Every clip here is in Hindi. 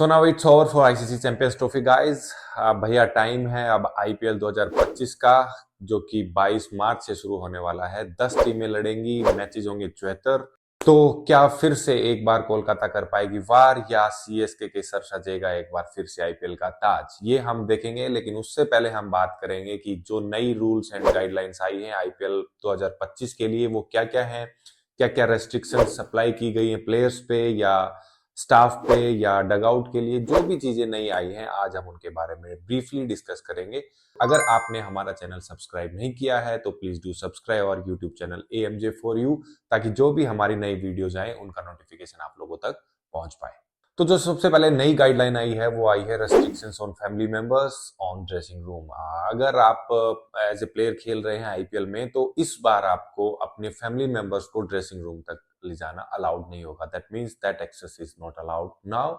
So now it's over for ICC champions trophy guys. भैया टाइम है अब आईपीएल 2025 का, जो कि 22 मार्च से शुरू होने वाला है। 10 टीमें लड़ेंगी, मैचेस होंगे 74। तो क्या फिर से एक बार कोलकाता कर पाएगी वार, या सीएसके के सर सजेगा एक बार फिर से आईपीएल का ताज, ये हम देखेंगे। लेकिन उससे पहले हम बात करेंगे कि जो नई रूल्स एंड गाइडलाइंस आई हैं आईपीएल 2025 के लिए वो क्या क्या हैं, क्या क्या रेस्ट्रिक्शन अप्लाई की गई हैं प्लेयर्स पे या स्टाफ पे या डगआउट के लिए। जो भी चीजें नई आई हैं आज हम उनके बारे में ब्रीफली डिस्कस करेंगे। अगर आपने हमारा चैनल सब्सक्राइब नहीं किया है तो प्लीज डू सब्सक्राइब और YouTube channel AMJ for you, ताकि जो भी हमारी नई वीडियोज आए उनका नोटिफिकेशन आप लोगों तक पहुंच पाए। तो जो सबसे पहले नई गाइडलाइन आई है वो आई है restrictions on family members on dressing room. अगर आप एज ए प्लेयर खेल रहे हैं आईपीएल में तो इस बार आपको अपने फैमिली मेंबर्स को ड्रेसिंग रूम तक ले जाना अलाउड नहीं होगा। That means that access is not allowed now.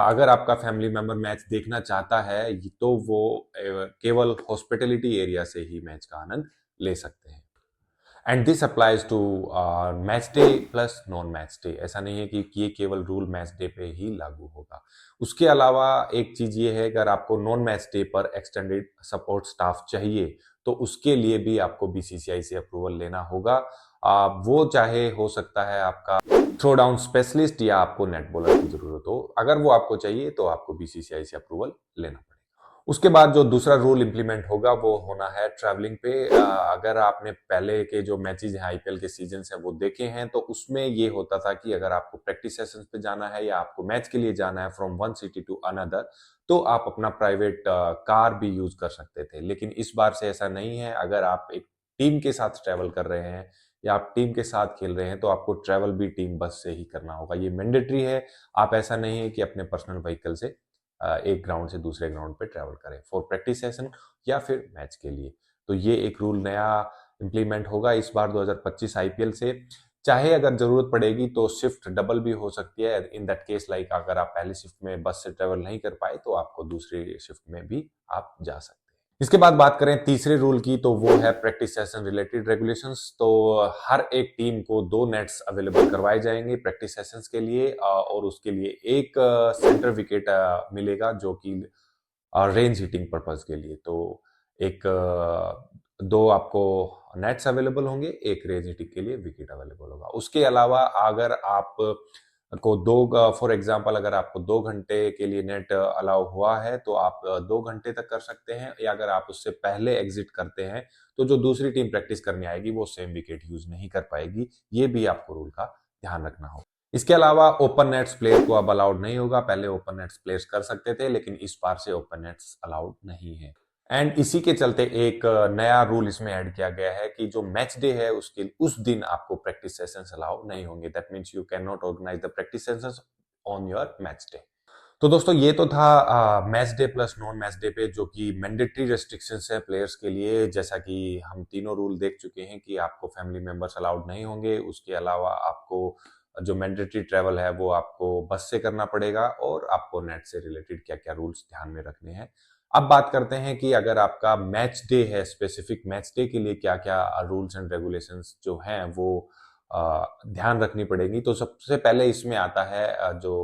अगर आपका फैमिली मेंबर मैच देखना चाहता है तो वो केवल हॉस्पिटैलिटी एरिया से ही मैच का आनंद ले सकते हैं। And this applies to match day plus non match day. ऐसा नहीं है कि ये केवल रूल मैच डे पे ही लागू होगा। उसके अलावा एक चीज ये है, अगर आपको नॉन मैच डे पर एक्सटेंडेड सपोर्ट स्टाफ चाहिए तो उसके लिए भी आपको बीसीसीआई से अप्रूवल लेना होगा। वो चाहे हो सकता है आपका थ्रो डाउन स्पेशलिस्ट या आपको नेट बॉलर की जरूरत हो। अगर वो आपको चाहिए तो आपको बीसीसीआई से अप्रूवल लेना पड़ेगा। उसके बाद जो दूसरा रूल इंप्लीमेंट होगा वो होना है ट्रैवलिंग पे। अगर आपने पहले के जो मैचेस हैं आईपीएल के सीजन से वो देखे हैं तो उसमें ये होता था कि अगर आपको प्रैक्टिस सेशंस पे जाना है या आपको मैच के लिए जाना है from one city to another, तो आप अपना प्राइवेट कार भी यूज कर सकते थे। लेकिन इस बार से ऐसा नहीं है। अगर आप एक टीम के साथ ट्रैवल कर रहे हैं या आप टीम के साथ खेल रहे हैं तो आपको ट्रैवल भी टीम बस से ही करना होगा। ये मैंडेटरी है। आप ऐसा नहीं है कि अपने पर्सनल व्हीकल से एक ग्राउंड से दूसरे ग्राउंड पे ट्रैवल करें फॉर प्रैक्टिस सेशन या फिर मैच के लिए। तो ये एक रूल नया इंप्लीमेंट होगा इस बार 2025 आईपीएल से। चाहे अगर जरूरत पड़ेगी तो शिफ्ट डबल भी हो सकती है। इन दैट केस लाइक अगर आप पहली शिफ्ट में बस से ट्रेवल नहीं कर पाए तो आपको दूसरी शिफ्ट में भी आप जा सकते हैं। इसके बाद बात करें तीसरे रूल की तो वो है प्रैक्टिस सेशन रिलेटेड रेगुलेशंस। तो हर एक टीम को 2 नेट्स अवेलेबल करवाए जाएंगे प्रैक्टिस सेशंस के लिए, और उसके लिए एक सेंटर विकेट मिलेगा जो कि रेंज हिटिंग पर्पज के लिए। तो एक 2 आपको नेट्स अवेलेबल होंगे, एक रेंज हिटिंग के लिए विकेट अवेलेबल होगा। उसके अलावा अगर आप को 2 फॉर एग्जांपल अगर आपको 2 घंटे के लिए नेट अलाउ हुआ है तो आप 2 घंटे तक कर सकते हैं, या अगर आप उससे पहले एग्जिट करते हैं तो जो दूसरी टीम प्रैक्टिस करने आएगी वो सेम विकेट यूज नहीं कर पाएगी। ये भी आपको रूल का ध्यान रखना होगा। इसके अलावा ओपन नेट्स प्लेयर को अब अलाउड नहीं होगा। पहले ओपन नेट्स प्लेयर्स कर सकते थे लेकिन इस बार से ओपन नेट्स अलाउड नहीं है। एंड इसी के चलते एक नया रूल इसमें ऐड किया गया है कि जो मैच डे है उसके उस दिन आपको प्रैक्टिस सेशंस अलाउ नहीं होंगे। That means you can not organise the practice sessions on your match day. तो दोस्तों ये तो था match day plus non match day पे जो कि मैंडेटरी रेस्ट्रिक्शंस है प्लेयर्स के लिए। जैसा कि हम तीनों रूल देख चुके हैं कि आपको फैमिली मेंबर्स अलाउड नहीं होंगे। उसके अलावा आपको जो मैंडेटरी ट्रैवल है वो आपको बस से करना पड़ेगा, और आपको नेट से रिलेटेड क्या क्या रूल्स ध्यान में रखने हैं। अब बात करते हैं कि अगर आपका मैच डे है, स्पेसिफिक मैच डे के लिए क्या क्या रूल्स एंड रेगुलेशंस जो हैं वो ध्यान रखनी पड़ेगी। तो सबसे पहले इसमें आता है जो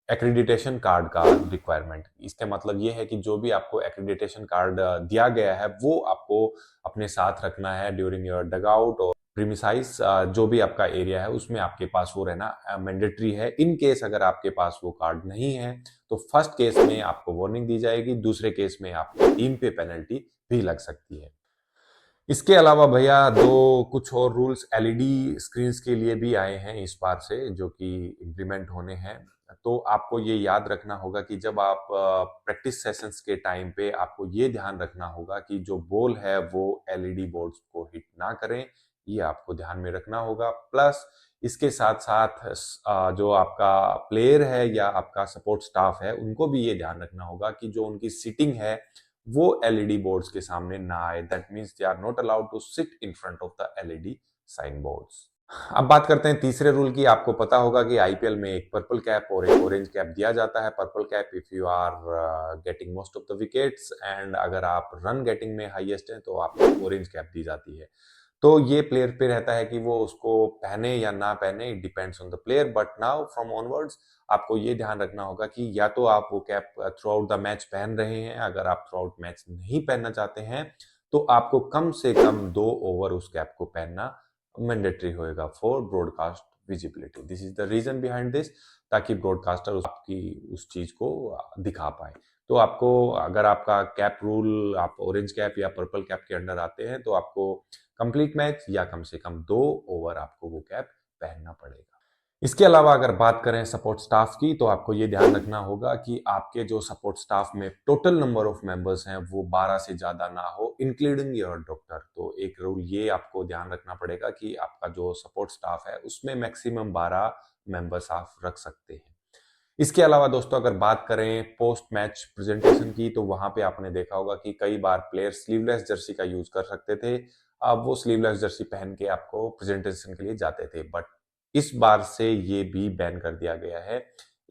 एक्रेडिटेशन कार्ड का रिक्वायरमेंट। इसका मतलब ये है कि जो भी आपको एक्रेडिटेशन कार्ड दिया गया है वो आपको अपने साथ रखना है ड्यूरिंग योर डगआउट और प्रीमिसाइज। जो भी आपका एरिया है उसमें आपके पास वो रहना मैंडेटरी है। इन केस अगर आपके पास वो कार्ड नहीं है तो फर्स्ट केस में आपको वार्निंग दी जाएगी, दूसरे केस में आपको टीम पे पेनल्टी भी लग सकती है। इसके अलावा भैया दो कुछ और रूल्स एलईडी स्क्रीन्स के लिए भी आए हैं इस बार से, जो कि इम्प्लीमेंट होने हैं। तो आपको ये याद रखना होगा कि जब आप प्रैक्टिस सेशंस के टाइम पे आपको ये ध्यान रखना होगा कि जो बॉल है वो एलईडी बोर्ड्स को हिट ना करें। ये आपको ध्यान में रखना होगा। प्लस इसके साथ साथ जो आपका प्लेयर है या आपका सपोर्ट स्टाफ है उनको भी ये ध्यान रखना होगा कि जो उनकी सिटिंग है वो एलईडी बोर्ड्स के सामने ना आए। That means they are not allowed to sit in front of the LED sign boards. अब बात करते हैं तीसरे रूल की। आपको पता होगा कि आईपीएल में एक पर्पल कैप और एक ऑरेंज कैप दिया जाता है। Purple cap if you are getting most of the wickets, and अगर आप रन गेटिंग में हाईएस्ट हैं तो आपको ऑरेंज कैप दी जाती है। तो ये प्लेयर पे रहता है कि वो उसको पहने या ना पहने, it depends on the player. But now from onwards आपको ये ध्यान रखना होगा कि या तो आप वो cap through out the match पहन रहे हैं, अगर आप थ्रू आउट मैच नहीं पहनना चाहते हैं तो आपको कम से कम 2 ओवर उस कैप को पहनना मैंडेटरी होएगा for broadcast visibility. This is the reason behind this, ताकि ब्रॉडकास्टर आपकी उस चीज को दिखा पाए। तो आपको, अगर आपका कैप रूल, आप ऑरेंज कैप या पर्पल कैप के अंडर आते हैं तो आपको कंप्लीट मैच या कम से कम 2 ओवर आपको वो कैप पहनना पड़ेगा। इसके अलावा अगर बात करें सपोर्ट स्टाफ की, तो आपको ये ध्यान रखना होगा कि आपके जो सपोर्ट स्टाफ में टोटल नंबर ऑफ मेंबर्स हैं वो 12 से ज्यादा ना हो, इंक्लूडिंग योर डॉक्टर। तो एक रूल ये आपको ध्यान रखना पड़ेगा कि आपका जो सपोर्ट स्टाफ है उसमें मैक्सिमम 12 मेंबर्स आप रख सकते हैं। इसके अलावा दोस्तों अगर बात करें पोस्ट मैच प्रेजेंटेशन की, तो वहां पे आपने देखा होगा कि कई बार प्लेयर स्लीवलेस जर्सी का यूज कर सकते थे। अब वो स्लीवलेस जर्सी पहन के आपको प्रेजेंटेशन के लिए जाते थे, बट इस बार से ये भी बैन कर दिया गया है।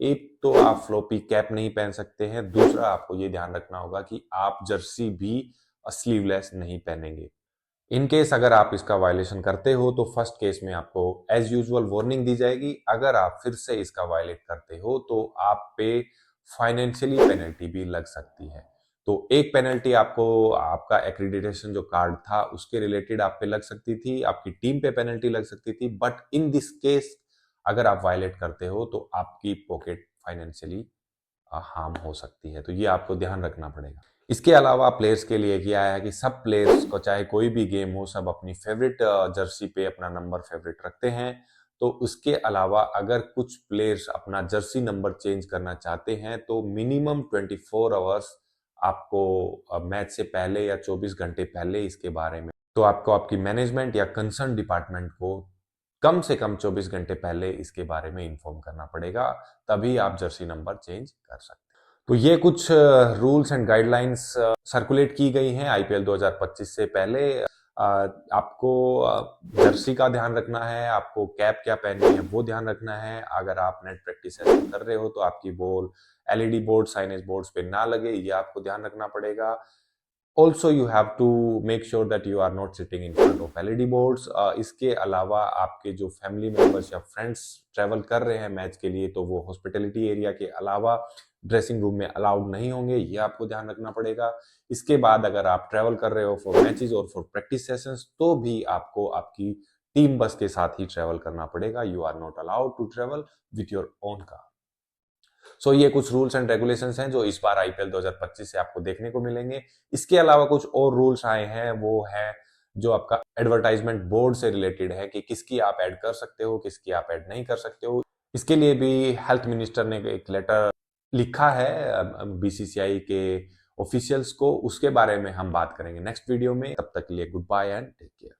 एक तो आप फ्लोपी कैप नहीं पहन सकते हैं, दूसरा आपको ये ध्यान रखना होगा कि आप जर्सी भी स्लीवलेस नहीं पहनेंगे। इन केस अगर आप इसका वायलेशन करते हो तो फर्स्ट केस में आपको एज यूजुअल वार्निंग दी जाएगी। अगर आप फिर से इसका वायलेट करते हो तो आप पे फाइनेंशियली पेनल्टी भी लग सकती है। तो एक पेनल्टी आपको आपका एक्रीडिटेशन जो कार्ड था उसके रिलेटेड आप पे लग सकती थी, आपकी टीम पे पेनल्टी लग सकती थी, बट इन दिस केस अगर आप वायलेट करते हो तो आपकी पॉकेट फाइनेंशियली हार्म हो सकती है। तो ये आपको ध्यान रखना पड़ेगा। इसके अलावा प्लेयर्स के लिए क्या है कि सब प्लेयर्स को, चाहे कोई भी गेम हो, सब अपनी फेवरेट जर्सी पे अपना नंबर फेवरेट रखते हैं। तो उसके अलावा अगर कुछ प्लेयर्स अपना जर्सी नंबर चेंज करना चाहते हैं तो मिनिमम 24 आवर्स आपको मैच से पहले या 24 घंटे पहले इसके बारे में, तो आपको आपकी मैनेजमेंट या कंसर्न डिपार्टमेंट को कम से कम 24 घंटे पहले इसके बारे में इन्फॉर्म करना पड़ेगा, तभी आप जर्सी नंबर चेंज कर सकते हैं। तो ये कुछ रूल्स एंड गाइडलाइंस सर्कुलेट की गई हैं आईपीएल 2025 से पहले। आपको जर्सी का ध्यान रखना है, आपको कैप क्या पहननी है वो ध्यान रखना है। अगर आप नेट प्रैक्टिस सेशन कर रहे हो तो आपकी ball LED board, signage boards पे ना लगे, ये आपको ध्यान रखना पड़ेगा। Also you have to make sure that you are not sitting in front of LED boards। इसके अलावा आपके जो फैमिली मेंबर्स या फ्रेंड्स ट्रैवल कर रहे हैं मैच के लिए तो वो हॉस्पिटलिटी एरिया के अलावा ड्रेसिंग रूम में अलाउड नहीं होंगे, ये आपको ध्यान रखना पड़ेगा। इसके बाद अगर आप ट्रैवल कर रहे हो फॉर मैचेस और फॉर प्रैक्टिस सेशंस तो भी आपको आपकी टीम बस के साथ ही ट्रैवल करना पड़ेगा। You are not allowed to travel with your own car. So ये कुछ रूल्स एंड रेगुलेशंस हैं जो इस बार आईपीएल 2025 से आपको देखने को मिलेंगे। इसके अलावा कुछ और रूल्स आए हैं, वो है जो आपका एडवर्टाइजमेंट बोर्ड से रिलेटेड है कि किसकी आप ऐड कर सकते हो, किसकी आप ऐड नहीं कर सकते हो। इसके लिए भी हेल्थ मिनिस्टर ने एक लेटर लिखा है बीसीसीआई के ऑफिशियल्स को, उसके बारे में हम बात करेंगे नेक्स्ट वीडियो में। तब तक के लिए goodbye and take care.